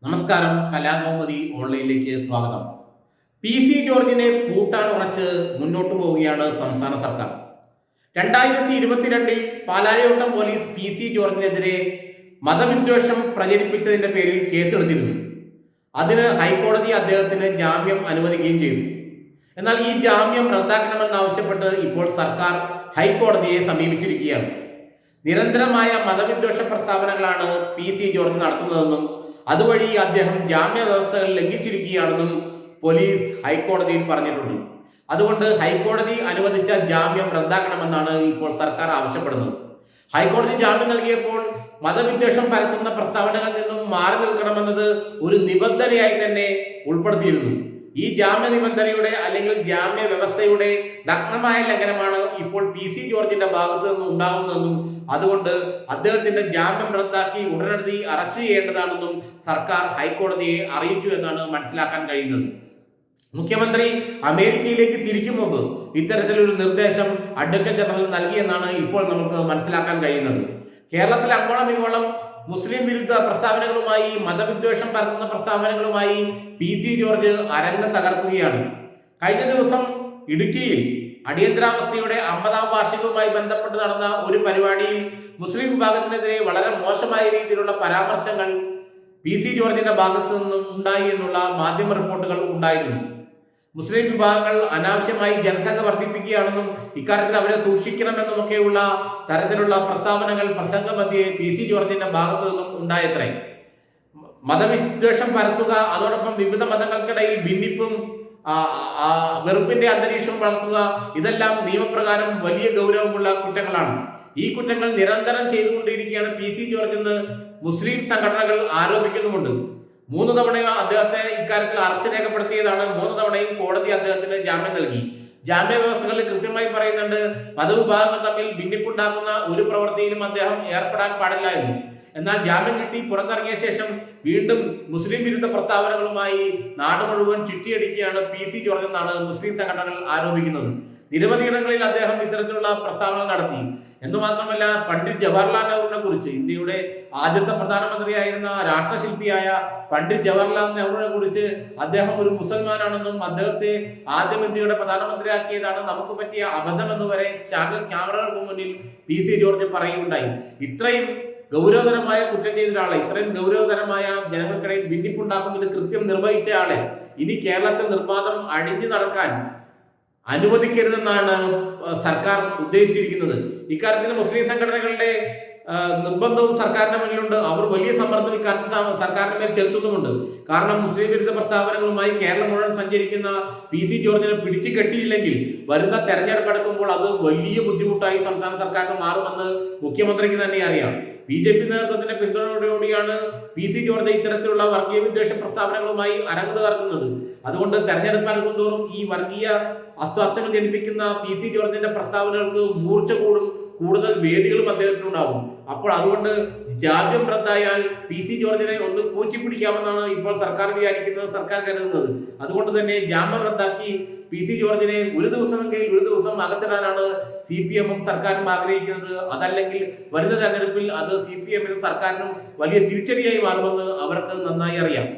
നമസ്കാരം. കലാകൗമുദി ഓൺലൈനിലേക്ക് സ്വാഗതം. PC ജോർജിനെ പൂട്ടാൻ ഉറച്ച് മുന്നോട്ട് പോവുകയാണ് സംസ്ഥാന സർക്കാർ. 2022 പാലാരിവട്ടം പോലീസ് PC ജോർജിനെതിരെ മതവിദ്വേഷം പ്രചരിപ്പിച്ചതിന്റെ പേരിൽ കേസെടുത്തിരുന്നു. അതിന് ഹൈക്കോടതി അദ്ദേഹത്തിന് ജാമ്യം അനുവദിക്കുകയും ചെയ്തു. എന്നാൽ ഈ ജാമ്യം റദ്ദാക്കണമെന്നാവശ്യപ്പെട്ട് ഇപ്പോൾ സർക്കാർ ഹൈക്കോടതിയെ സമീപിച്ചിരിക്കുകയാണ്. നിരന്തരമായ മതവിദ്വേഷ പ്രസ്താവനകളാണ് PC ജോർജ് നടത്തുന്നതെന്നും അതുവഴി അദ്ദേഹം ജാമ്യ വ്യവസ്ഥകൾ ലംഘിച്ചിരിക്കുകയാണെന്നും പോലീസ് ഹൈക്കോടതിയിൽ പറഞ്ഞിട്ടുണ്ട്. അതുകൊണ്ട് ഹൈക്കോടതി അനുവദിച്ച ജാമ്യം റദ്ദാക്കണമെന്നാണ് ഇപ്പോൾ സർക്കാർ ആവശ്യപ്പെടുന്നത്. ഹൈക്കോടതി ജാമ്യം നൽകിയപ്പോൾ മതവിദ്വേഷം പരത്തുന്ന പ്രസ്താവനകളിൽ നിന്നും മാറി നിൽക്കണമെന്നത് ഒരു നിബന്ധനയായി തന്നെ ഉൾപ്പെടുത്തിയിരുന്നു. ഈ ജാമ്യ നിബന്ധനയുടെ അല്ലെങ്കിൽ ജാമ്യ വ്യവസ്ഥയുടെ നഗ്നമായ ലംഘനമാണ് ഇപ്പോൾ PC ജോർജിന്റെ ഭാഗത്തു നിന്ന് ഉണ്ടാകുന്നതെന്നും അതുകൊണ്ട് അദ്ദേഹത്തിന്റെ ജാമ്യം റദ്ദാക്കി ഉടനടി അറസ്റ്റ് ചെയ്യേണ്ടതാണെന്നും സർക്കാർ ഹൈക്കോടതിയെ അറിയിച്ചു എന്നാണ് മനസ്സിലാക്കാൻ കഴിയുന്നത്. മുഖ്യമന്ത്രി അമേരിക്കയിലേക്ക് തിരിക്കും മുമ്പ് ഇത്തരത്തിലൊരു നിർദ്ദേശം അഡ്വക്കേറ്റ് ജനറൽ നൽകിയെന്നാണ് ഇപ്പോൾ നമുക്ക് മനസ്സിലാക്കാൻ കഴിയുന്നത്. കേരളത്തിൽ അങ്ങോളം ഇങ്ങോളം മുസ്ലിം വിരുദ്ധ പ്രസ്താവനകളുമായി മതവിദ്വേഷം പരത്തുന്ന പ്രസ്താവനകളുമായി PC ജോർജ് അരങ്ങ് തകർക്കുകയാണ്. കഴിഞ്ഞ ദിവസം ഇടുക്കിയിൽ അടിയന്തരാവസ്ഥയുടെ 50ാം വാർഷികവുമായി ബന്ധപ്പെട്ട് നടന്ന ഒരു പരിപാടിയിൽ മുസ്ലിം വിഭാഗത്തിനെതിരെ വളരെ മോശമായ രീതിയിലുള്ള പരാമർശങ്ങൾ PC ജോർജിന്റെ ഭാഗത്തു നിന്നും ഉണ്ടായി എന്നുള്ള മാധ്യമ റിപ്പോർട്ടുകൾ ഉണ്ടായിരുന്നു. മുസ്ലിം വിഭാഗങ്ങൾ അനാവശ്യമായി ജനസംഖ്യ വർദ്ധിപ്പിക്കുകയാണെന്നും ഇക്കാര്യത്തിൽ അവരെ സൂക്ഷിക്കണമെന്നുമൊക്കെയുള്ള തരത്തിലുള്ള പ്രസ്താവനകൾ പ്രസംഗമധ്യേ PC ജോർജിന്റെ ഭാഗത്തു നിന്നും ഉണ്ടായത്രേ. മതവിദ്വേഷം പരത്തുക, അതോടൊപ്പം വിവിധ മതങ്ങൾക്കിടയിൽ ഭിന്നിപ്പും വെറുപ്പിന്റെ അന്തരീക്ഷം വളർത്തുക, ഇതെല്ലാം നിയമപ്രകാരം വലിയ ഗൗരവമുള്ള കുറ്റങ്ങളാണ്. ഈ കുറ്റങ്ങൾ നിരന്തരം ചെയ്തുകൊണ്ടിരിക്കുകയാണ് PC ജോർജ് എന്ന് മുസ്ലിം സംഘടനകൾ ആരോപിക്കുന്നുമുണ്ട്. 3 തവണ അദ്ദേഹത്തെ ഇക്കാര്യത്തിൽ അറസ്റ്റ് രേഖപ്പെടുത്തിയതാണ്. 3 തവണയും കോടതി അദ്ദേഹത്തിന് ജാമ്യം നൽകി. ജാമ്യ വ്യവസ്ഥകളിൽ കൃത്യമായി പറയുന്നുണ്ട്, മതവിഭാഗങ്ങൾ തമ്മിൽ ഭിന്നിപ്പുണ്ടാക്കുന്ന ഒരു പ്രവൃത്തിയിലും അദ്ദേഹം ഏർപ്പെടാൻ പാടില്ല എന്ന്. എന്നാൽ ജാമ്യം കിട്ടി പുറത്തിറങ്ങിയ ശേഷം വീണ്ടും മുസ്ലിം വിരുദ്ധ പ്രസ്താവനകളുമായി നാട് മുഴുവൻ ചുറ്റിയടിക്കുകയാണ് PC ജോർജ് എന്നാണ് മുസ്ലിം സംഘടനകൾ ആരോപിക്കുന്നത്. നിരവധിയിടങ്ങളിൽ അദ്ദേഹം ഇത്തരത്തിലുള്ള പ്രസ്താവനകൾ നടത്തി. എന്നുമാത്രമല്ല, പണ്ഡിറ്റ് ജവഹർലാൽ നെഹ്റുവിനെ കുറിച്ച്, ഇന്ത്യയുടെ ആദ്യത്തെ പ്രധാനമന്ത്രിയായിരുന്ന രാഷ്ട്രശില്പിയായ പണ്ഡിറ്റ് ജവഹർലാൽ നെഹ്റുവിനെ കുറിച്ച് അദ്ദേഹം ഒരു മുസൽമാനാണെന്നും അദ്ദേഹത്തെ ആദ്യം ഇന്ത്യയുടെ പ്രധാനമന്ത്രിയാക്കിയതാണ് നമുക്ക് പറ്റിയ അബദ്ധം എന്ന് വരെ ചാനൽ ക്യാമറകൾക്ക് മുന്നിൽ PC ജോർജ് പറയുകയുണ്ടായി. ഇത്രയും ഗൗരവതരമായ കുറ്റം ചെയ്ത ഒരാളെ, ഇത്രയും ഗൗരവതരമായ ജനങ്ങൾക്കിടയിൽ ഭിന്നിപ്പുണ്ടാക്കുന്നതിന് കൃത്യം നിർവഹിച്ച ആളെ ഇനി കേരളത്തിൽ നിർബാധം അഴിഞ്ഞു നടക്കാൻ അനുവദിക്കരുതെന്നാണ് സർക്കാർ ഉദ്ദേശിച്ചിരിക്കുന്നത്. ഇക്കാര്യത്തിൽ മുസ്ലിം സംഘടനകളുടെ നിർബന്ധവും സർക്കാരിന്റെ മുന്നിലുണ്ട്. അവർ വലിയ സമ്മർദ്ദം ഇക്കാര്യത്തിൽ സർക്കാരിന്റെ മേൽ ചെലുത്തുന്നുമുണ്ട്. കാരണം മുസ്ലിം വിരുദ്ധ പ്രസ്താവനകളുമായി കേരളം മുഴുവൻ സഞ്ചരിക്കുന്ന PC ജോർജിനെ പിടിച്ചു കെട്ടിയില്ലെങ്കിൽ വരുന്ന തെരഞ്ഞെടുപ്പ് എടുക്കുമ്പോൾ അത് വലിയ ബുദ്ധിമുട്ടായി സംസ്ഥാന സർക്കാരിന് മാറുമെന്ന് മുഖ്യമന്ത്രിക്ക് തന്നെ അറിയാം. BJP നേതൃത്വത്തിന്റെ പിന്തുണയോടുകൂടിയാണ് PC ജോർജ് ഇത്തരത്തിലുള്ള വർഗീയ വിദ്വേഷ പ്രസ്താവനകളുമായി അരങ്ങ് തകർക്കുന്നത്. അതുകൊണ്ട് തെരഞ്ഞെടുപ്പ് അടുക്കുന്തോറും ഈ വർഗീയ അസ്വാസ്ഥ്യങ്ങൾ ജനിപ്പിക്കുന്ന PC ജോർജിന്റെ പ്രസ്താവനകൾക്ക് മൂർച്ച കൂടും, കൂടുതൽ വേദികളും അദ്ദേഹത്തിനുണ്ടാവും. അപ്പോൾ അതുകൊണ്ട് ജാമ്യം റദ്ദായാൽ PC ജോർജിനെ ഒന്ന് കൂച്ചിപ്പിടിക്കാമെന്നാണ് ഇപ്പോൾ സർക്കാർ വിചാരിക്കുന്നത്, സർക്കാർ കരുതുന്നത്. അതുകൊണ്ട് തന്നെ ജാമ്യം റദ്ദാക്കി PC ജോർജിനെ ഒരു ദിവസം അകത്തിടാനാണ് CPM-ഉം സർക്കാരും ആഗ്രഹിക്കുന്നത്. അതല്ലെങ്കിൽ വരുന്ന തെരഞ്ഞെടുപ്പിൽ അത് CPM-നും സർക്കാരിനും വലിയ തിരിച്ചടിയായി മാറുമെന്ന് അവർക്ക് നന്നായി അറിയാം.